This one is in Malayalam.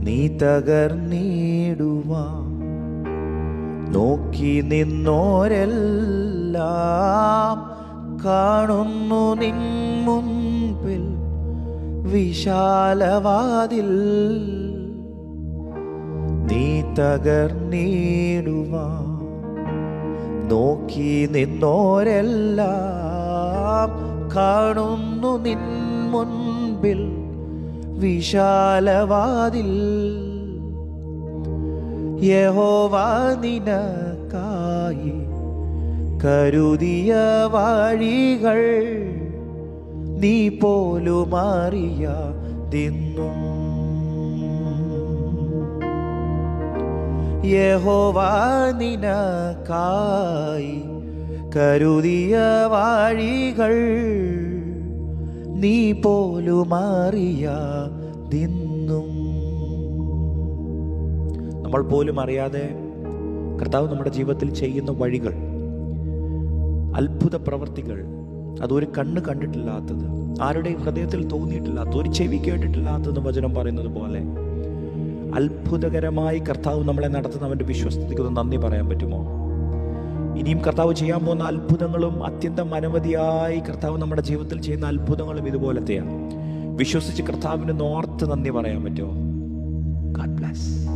നീ തകർന്നിടുവാൻ നോക്കി നിന്നോരെല്ലാം കാണുന്നു നിൻ മുൻപിൽ വിശാലവാതിൽ. നീ തകർന്നിടുവാൻ നോക്കി നിന്നോരെല്ലാം കാണുന്നു നിൻ മുൻപിൽ വിശാലവാതിൽ. യഹോവ നിനക്കായി കരുതിയ വഴികൾ നീ പോലും അറിയാതെന്നും. യഹോവ നിനക്കായി കരുതിയ വഴികൾ നീ പോലും അറിയാതെന്നും. നമ്മൾ പോലും അറിയാതെ കർത്താവ് നമ്മുടെ ജീവിതത്തിൽ ചെയ്യുന്ന വഴികൾ, അത്ഭുത പ്രവർത്തികൾ, അതൊരു കണ്ണ് കണ്ടിട്ടില്ലാത്തത്, ആരുടെയും ഹൃദയത്തിൽ തോന്നിയിട്ടില്ലാത്ത, ഒരു ചെവി കേട്ടിട്ടില്ലാത്തതെന്ന് വചനം പറയുന്നത് പോലെ അത്ഭുതകരമായി കർത്താവ് നമ്മളെ നടത്തുന്നവൻ്റെ വിശ്വസ്തതയ്ക്ക് നന്ദി പറയാൻ പറ്റുമോ? ഇനിയും കർത്താവ് ചെയ്യാൻ പോകുന്ന അത്ഭുതങ്ങളും അത്യന്തം അനവധിയായി കർത്താവ് നമ്മുടെ ജീവിതത്തിൽ ചെയ്യുന്ന അത്ഭുതങ്ങളും ഇതുപോലത്തെയാണ്. വിശ്വസിച്ച് കർത്താവിന് നോർത്ത് നന്ദി പറയാൻ പറ്റുമോ? God bless.